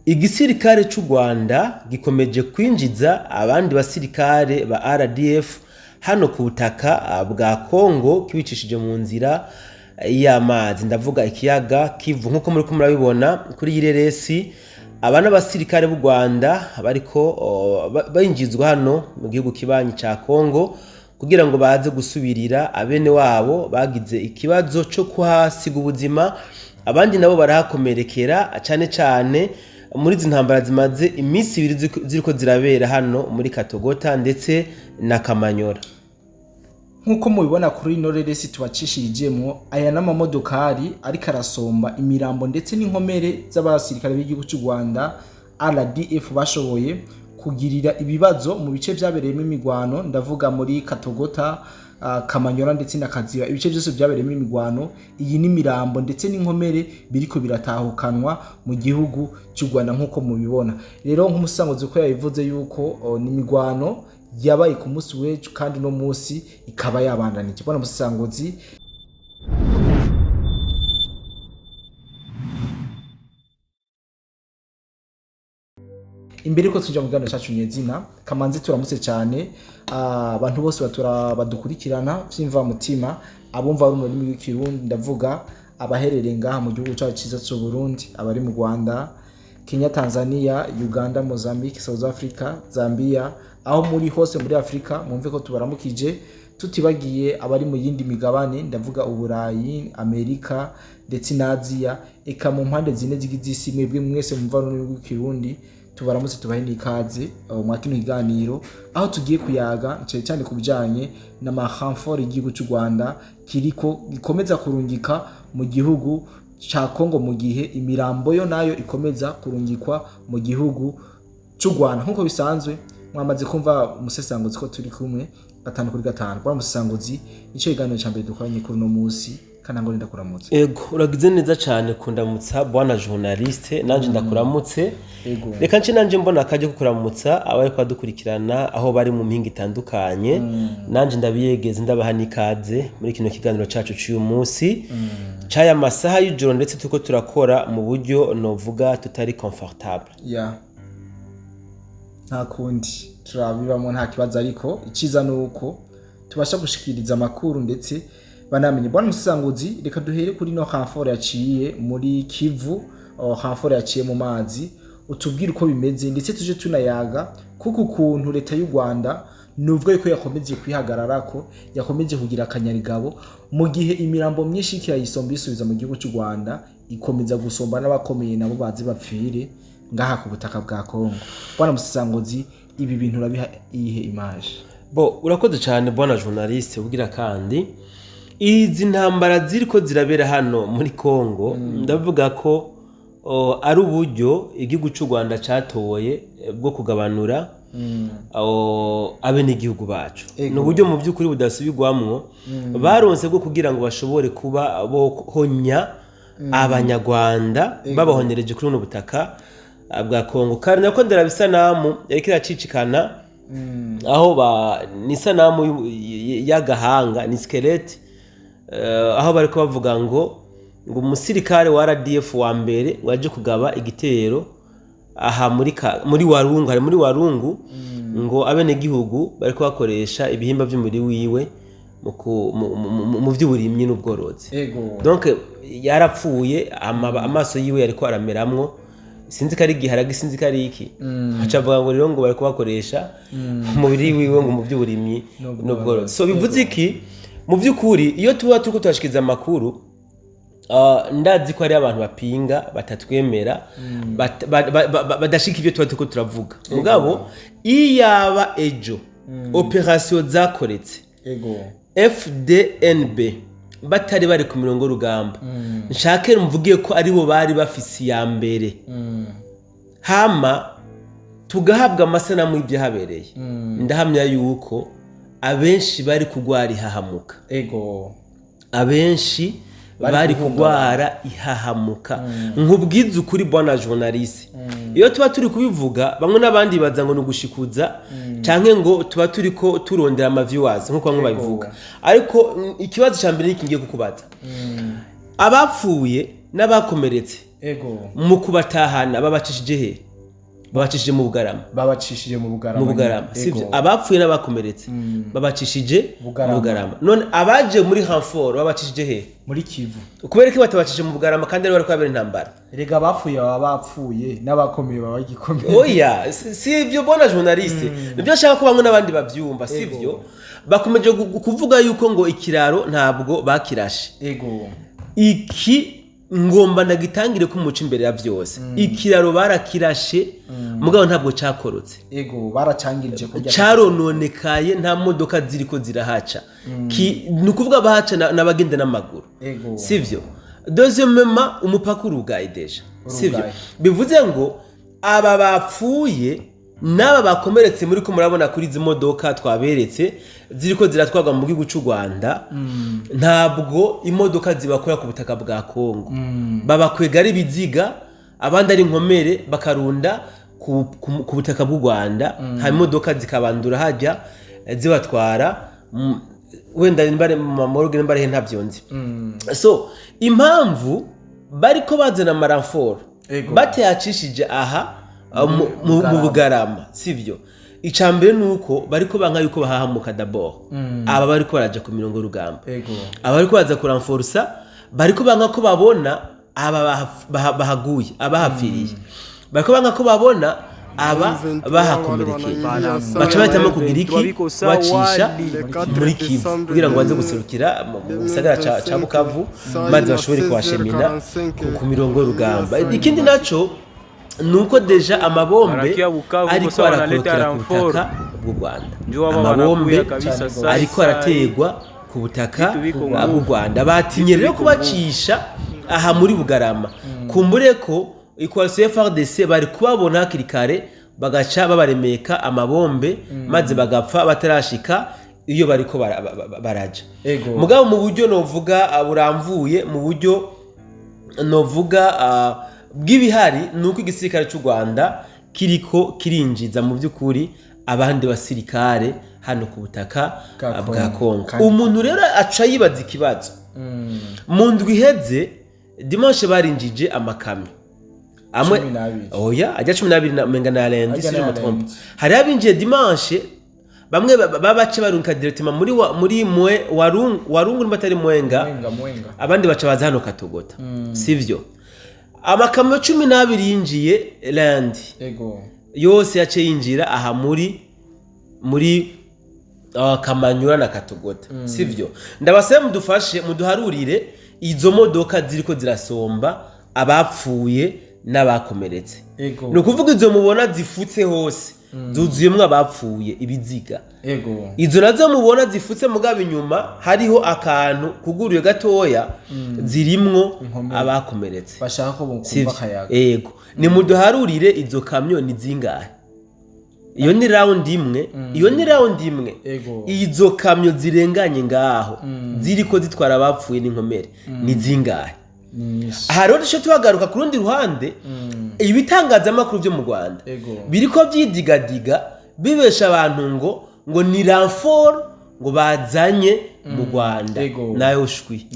igisirikare cy'u Rwanda gikomeje kwinjiza abandi basirikare ba RDF hano ku butaka bwa Kongo kibicishije mu nzira y'amazi, ndavuga ikiyaga Kivu. Nkuko muri kumurabibona kuri yireresi, abana basirikare b'u Rwanda bariko bayinjizwa hano mu gihugu kibanyi ca Kongo kugira ngo baze gusubirira abene wabo bagize ikibazo cyo kuhasiga ubuzima, abandi nabo barahakomerekera cyane cyane muri izi ntambara zimaze iminsi 2 ziriko zirabera hano muri Katogota ndetse na Kamanyora. Nkuko mubibona kuri ino reresi tubacishirijemo, aya n'amamodokari ariko arasomba imirambo ndetse n'inkomere z'abasirikare b'igihugu cy'u Rwanda RDF bashoboye kugirira ibibazo mu bice byabereyemo imigwano, ndavuga muri Katogota, Kamanyora ndetse na Kaziba. Ibice byose byabereyemo imigwano, iyi ni mirambo ndetse n'inkomere biriko biratahukanwa mu gihugu cy'u Rwanda nkuko mubibona. Rero nk'umusangozi ko yabivuze yuko ni imigwano yabaye ku munsi w'ejo kandi no munsi ikaba yabandanije. Bwana musangozi, imbere ko tujya mu gano cyacu nyezina, kamanzi turamutse cyane abantu bose badukurikirana vyimva mutima, abumva runo rurimi rw'ikirundi, ndavuga abaherereye ngaha mu gihugu cyacu cyiza cy'u Burundi, abari mu Rwanda, Kenya, Tanzania, Uganda, Mozambique, South Africa, Zambia, aho muri hose muri Afrika mwumve ko tubaramukije, tutibagiye abari mu yindi migabane, ndavuga Uburayi, Amerika ndetse na Aziya, eka mu mpande zine z'isi mwebwe mwese mumva runo rw'ikirundi, tubaramutse tubahe n'ikaze mu kino kiganiro aho tugiye kuyaga cyane ku bijanye n'amahamfort y'igihugu cy'u Rwanda kiriko gikomeza kurungika mu gihugu cha Kongo, mu gihe imirambo yo nayo ikomeza kurungikwa mu gihugu cy'u Rwanda. Nkuko bisanzwe mwamaze kumva umusesanguzi ko turi kumwe 5 kuri 5. Kwa musesanguzi nicyo kiganiro cyambere dukoranye kuri no munsi, kana ngo ndakuramutse. Ego, uragize neza cyane kundamutsa bwana journaliste, nanje ndakuramutse. Ego, reka nce nanje mbona akaje kukuramutsa abari kwadukurikirana aho bari mu mpinga itandukanye. Nanje ndabiyegeze ndabaha n'ikaze muri kino kiganiro cacu cy'uyu munsi caya masaha y'ijoro, ndetse tuko turakora mu buryo novuga tutari comfortable. Nta kundi turabibamo nta kibazo, ariko iciza nuko tubasha gushikiriza amakuru ndetse banamenye. Bwana musanguzi, reka duhere kuri no hamfort yaciye muri Kivu, hamfort yaciye mu mazi, utubwire uko bimeze ndetse tuje tunayaga kuko ukuntu leta y'u Rwanda nubwo yuko yakomeje kwihagararako, yakomeje kugira akanyarigabo mu gihe imirambo myinshi kirayisomba isubiza mu gihugu cy'u Rwanda, ikomeza gusomba n'abakomeye nabo bazi bapfire ngaha ku butaka bwa Kongo. Bwana musangozi, ibi bintu urabiha ihe image? Urakoze cyane bwana journaliste, kugira kandi izi ntambara ziriko zirabera hano muri Kongo, ndavuga ko ari uburyo igihugu cy'u Rwanda catoye bwo kugabanura abene igihugu bacu. No buryo mu by'ukuri budasubirwamwo baronse bwo kugira ngo bashobore kuba bohonya abanyarwanda babahonereje kuri no butaka bwa Kongo. Kandi nako ndarabisanamu yariko iracicikana aho ni sanamu y'agahanga, ni skeleti, aho bariko bavuga ngo umusirikare wa RDF wa mbere waje kugaba igitero aha muri Warungu, hari muri Warungu, ngo abene gihugu bariko bakoresha ibihimba by'umubiri wiwe mu by'uburimyi n'ubworozi. Donc yarapfuye, amaso yiwe yariko arameramwo, sinzi kari giharage, sinzi kari iki, acavuga ngo rero ngo bariko bakoresha umubiri wiwe ngo mu by'uburimyi n'ubworozi. So bivuze iki mu by'ukuri? Iyo tuba turiko turashikiza amakuru, ndazi ko ari abantu bapinga, batatwemera, badashika ivyo tuba turiko turavuga. Mugabo iyaba ejo operation zakoretse FDNB batari bari ku mirongo rugamba, nshake mvugiye ko ari bo bari bafise ya mbere, hama tugahabwa amasanamu y'ibyahabereye, ndahamya yuko abenshi bari kugwara ihahamuka. Abenshi bari kugwara ihahamuka. Nkubwiza ukuri bwana journaliste, iyo tuba turi kubivuga bamwe n'abandi baza ngo nugushikuza canke ngo tuba turiko turondera ama viewers nkuko bamwe babivuga. Ariko ikibazo cyambere niki ngiye kukubaza, abapfuye n'abakomeretse ego mu kubatahana babacishije he babacishije mu Bugarama mu Bugarama sivyo abapfuye n'abakomeretse babacishije mu Bugarama none abaje muri renfort babacishije he muri Kivu kubera ko batabacishije mu Bugarama kandi bari kwabera intambara rega bapfuye bapfuye n'abakomeye bagikomeye oya si ibyo bona journaliste nibyo ashaka ko bamwe n'abandi bavyumva sivyo bakomeje kuvuga yuko ngo ikiraro ntabwo bakirashe ego iki ngomba ndagitangire ko umuco imbere ya byose ikiraro barakirashe mugabo ntabwo cyakorotse ego baracangirije kujya carononekaye nta modoka ziriko zirahaca ni ukuvuga bahaca n'abagenda n'amaguru sivyo deuxièmement umupaka urugaye deja sivyo bivuze ngo aba bapfuye n'aba bakomeretse muri ko murabona kuri izi modoka twaberetse ziriko ziratwarwa mu gihugu cy'u Rwanda ntabwo imodoka zibakora ku butaka bwa Kongo babakwega ari biziga abandi ari inkomere bakarunda ku butaka bw'u Rwanda hari imodoka zikabandura hajya zibatwara wenda nimbare mu morgue nimbare ntavyonzi so impamvu bariko bazana amaranfort bateyacishije aha mu Bugarama sivyo icambere nuko bariko banka yuko bahahamuka d'abord aba bariko baraje ku mirongo rugamba aba bariko baza kuranforsa bariko banka ko babona aba bahaguye abahapfiriye bariko banka ko babona aba bahakomerekeye baca bahitamo kugira iki bacisha muri Kivu kugira ngo baze guserukira mu gisagara ca Bukavu maze bashobore kubashemina ku mirongo rugamba ikindi naco nuko deja amabombe ariko arakorokera ku butaka bw'u Rwanda amabombe ariko arategwa ku butaka bw'u Rwanda batinye rero kubacisha aha muri Bugarama kumbure ko ikwasiye FARDC bari kubabona hakiri kare bagaca babaremeka amabombe maze bagapfa batarashika iyo bariko baraja mugabo mu buryo novuga buramvuye mu buryo novuga bw'ibihari nuko igisirikare cy'u Rwanda kiriko kirinjiza mu by'ukuri abandi basirikare hano ku butaka bwa Kongo umuntu rero aca yibaza ikibazo mu ndwi iheze dimanche barinjije amakamyo amwe oya ajya 12 menga na rendi si je trompe hari abinjiye dimanche bamwe babace barunka directement muri warungu n'batari mwenga abandi baca baza hano Katogota sivyo amakamyo 12 yinjiye land yose yace yinjira aha muri Kamanyura na Katogota sivyo ndabasaba mudufashe muduharurire izo modoka ziriko zirasomba abapfuye n'abakomeretse no kuvuga izo mubona zifutse hose zuzuyemwe abapfuye ibiziga izo nazo mubona zifutse mugabo inyuma hariho akantu kuguriye gatoya zirimwo abakomeretse bashaka ko bukumva kayaga ni muduharurire izo kamyo ni zingahe iyo ni round imwe izo kamyo zirenganye ngaho ziriko zitwara abapfuye n'inkomere ni zingahe aha rero dushe tuhagaruka ku rundi ruhande ibitangazamakuru byo mu Rwanda biriko byidigadiga bibesha abantu ngo ni renfort ngo bazanye mu Rwanda nayo shwi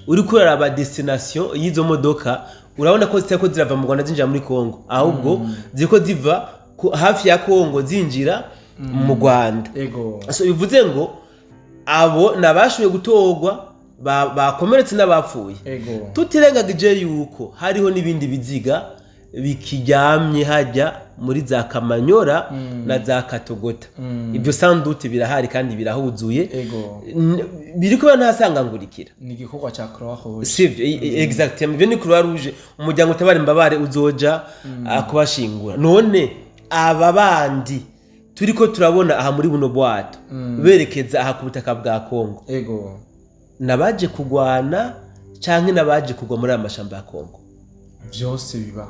uri kurara aba destination y'izo modoka urabona ko zitako zirava mu Rwanda zinjira muri Kongo ahubwo ziko ziva hafi ya Kongo zinjira mu Rwanda so bivuze ngo abo nabashuye gutorwa bakomeretse n'abapfuye tutirengagije yuko hariho n'ibindi biziga bikiryamye hajya muri za Kamanyora na za Katogota ibyo sanduti birahari kandi birahuzuye biriko ntasangangurikira ni igikorwa cya Croix Rouge sivyo exactement ibyo ni Croix Rouge umuryango utabara imbabare uzoja kubashingura none aba bandi turiko turabona aha muri buno bwato berekeza aha ku butaka bwa Kongo nabaje kugwana canke nabaje kugwa muri amashamba ya Kongo byose biba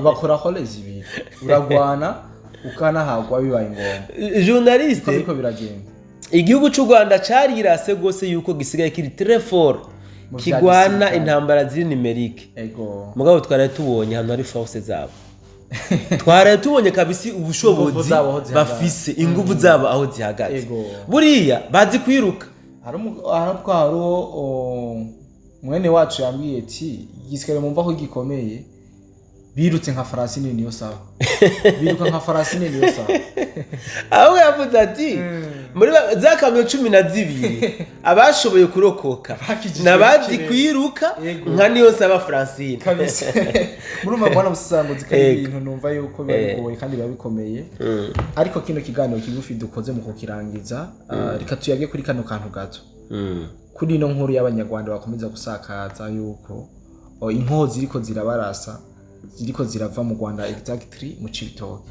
bakora kolezi ibi uragwana ukanahagwa bibaye ngombwa journaliste ariko biragenda igihugu cy'u Rwanda carirase gose yuko gisigaye kiri très fort kigwana intambara ziri numerique mugabo twaraye tubonye hano hari force zabo twaraye tubonye kabisi ubushobozi bafise ingufu zabo aho zihagaze buriya bazi kwiruka hariho mwene wacu yambwiye ati igisirikare mumva ko gikomeye birutse nka farasi nini yo sawa biruka nka farasi nini yo sawa aho yavuze ati muri za kamyo 12 abashoboye kurokoka nabazi kwiruka nka niyo saba Francine kabisa muri mabona musanguzi kandi ibintu numva yuko bigoye kandi bikomeye ariko kino kiganiro kigufi dukoze mu kukirangiza reka tuyage kuri kano kantu gato kuri ino nkuru y'abanyarwanda bakomeza gusakaza yuko inkozi ziriko zirabarasa ziriko zirava mu Rwanda exactly mu Cibitoke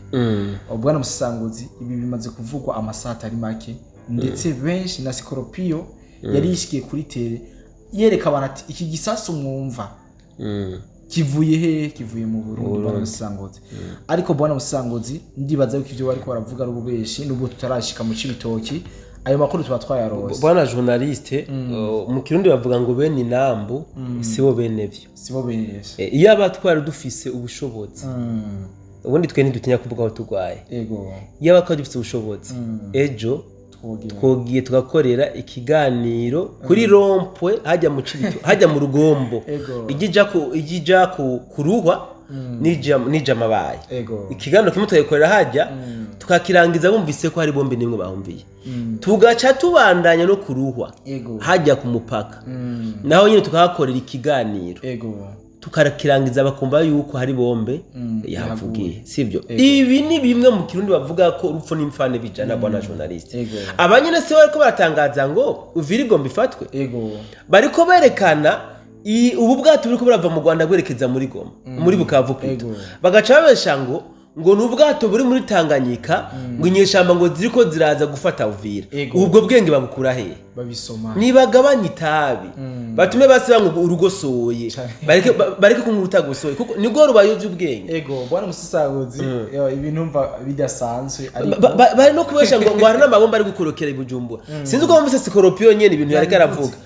bwana musanguzi ibi bimaze kuvugwa amasata ari make ndetse benshi na Scorpio yari yishikiye kuri tele yereka abantu ati iki gisasu mwumva kivuye he kivuye mu Burundi bwana musanguzi ariko bwana musanguzi ndibaza yuko ivyo bariko baravuga ari ububeshi n'ubwo tutarashika mu Cibitoke ayo makuru tuba twayarose bwana journaliste mu Kirundi bavuga ngo bene inambu sibo benevyo sibo benevyo iyo abatwara dufise ubushobozi ubundi twe ntidutinya kuvuga aho turwaye yego iyo abakora dufise ubushobozi ejo twogiye tugakorera ikiganiro kuri rompwe hajya mu Cibito hajya mu Rugombo igija kuruhwa nija mabaye ikiganiro kimwe tugakorera hajya tukakirangiza bumvise ko hari bombe nimwe bahumviye tugaca tubandanya no kuruhwa hajya ku mupaka naho nyine tukahakorera ikiganiro tukarakirangiza bakumva yuko hari bombe yavugiye sivyo ibi ni bimwe mu Kirundi bavuga ko urupfu n'imfane bijana bwana journaliste abanyene se bariko baratangaza ngo uvirigo mbifatwe bariko berekana ubu bwato buriko burava mu Rwanda gwerekeza muri Goma muri Bukavu Pito bagaca babesha ngo n'ubwato buri muri Tanganyika ngo inyeshamba ngo ziriko ziraza gufata Uvira ubwo bwenge babukura he babisoma nibagabanya itabi batume basiba ngo urugosoye bareke kunguruta gosoye kuko nibwo rubayoje ubwenge bwana musisaguzi ibintu mva bidasanzwe bari no kubesha ngo hari n'amabomba ari gukorokera ibujumbura sinzi uko bumvise Scorpio nyene ibintu yareka aravuga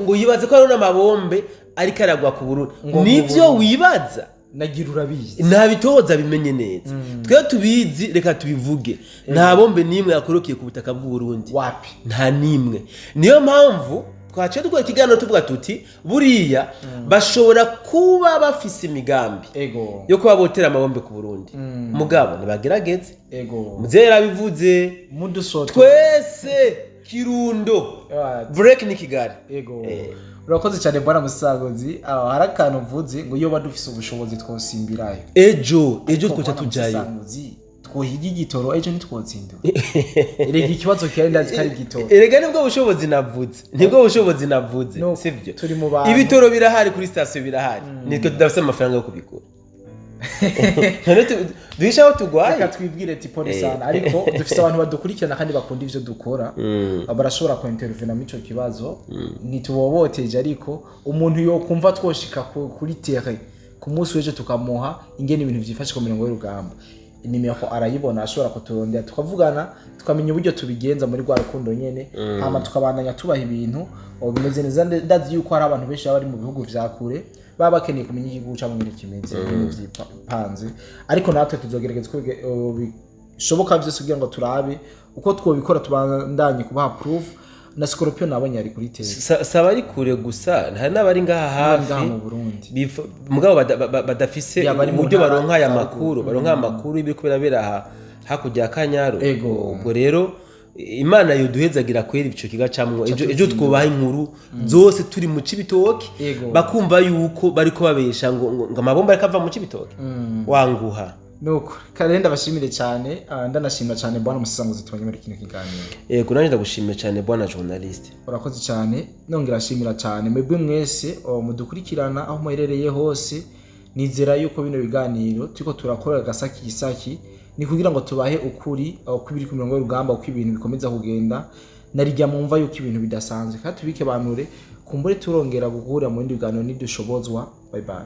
ngo yibaze ko hari n'amabombe ariko aragwa ku Burundi nivyo wibaza nagira urabizi ntabitoza bimenye neza twe tubizi reka tubivuge nta bombe nimwe yakorokiye ku butaka bw'u Burundi wapi nta nimwe niyo mpamvu twaciye dukora ikiganiro tuvuga tuti buriya bashobora kuba bafise imigambi yo kuba botera amabombe ku Burundi mugabo nibagerageze muzera bivuze twese Kirundo break ni Kigali urakoze cyane bwana musagozi hari akantu mvuze ngo iyo badufise ubushobozi twosimbirayo ejo twoca tujayo twohiga igitoro ejo ntitwotsindura erega ikibazo kirenda zikari igitoro erega nibwo bushobozi navuze sivyo turi mu bantu ibitoro birahari kuri station birahari nitwe tudafise amafaranga yo kubikora duhishaho tugwaye reka twibwire tipo sana ariko dufise abantu badukurikirana kandi bakunda ivyo dukora barashobora ko intervene mico kibazo ntituboboteje ariko umuntu yo kumva twoshika kuri terre ku munsi weje tukamuha ingene ibintu vyifashe ku mirongo y'urugamba nimero arayibona ashobora kuturondera tukavugana tukamenya uburyo tubigenza muri rwa rukundo nyene hama tukabandanya tubaha ibintu bimeze neza ndazi yuko hari abantu benshi bari mu bihugu vya kure baba bakeneye kumenya igihugu cyangwa nyine kimeze ibintu vyipanze ariko natwe tuzogerageza ko bishoboka byose kugira ngo turabe uko twobikora tubandanye kubaha proof na Scorpio nabonye ari kuri tele saba ari kure gusa hari n'abari ngaha hafi mu Burundi mugabo badafise uburyo baronka aya makuru ibiri kubera hakujya Kanyaro ubwo rero Imana yoduhezagira kwera ico kigacamwo ejo twubaha inkuru zose turi mu Cibitoke bakumva yuko bariko babesha ngo amabomba akava mu Cibitoke wanguha nuko karenda bashimire cyane ndanashimira cyane bwana musanguzi tubanye muri kino kiganiro nanje ndagushimira cyane bwana journaliste urakoze cyane nongera ashimira cyane mwebwe mwese mudukurikirana aho muherereye hose nizera yuko bino biganiro turiko turakora gasaki ni kugira ngo tubahe ukuri kubiri ku mirongo y'urugamba uko ibintu bikomeza kugenda narijya mumva yuko ibintu bidasanzwe kandi tubike banure kumbure turongera guhura mu bindi biganiro nidushobozwa bye bye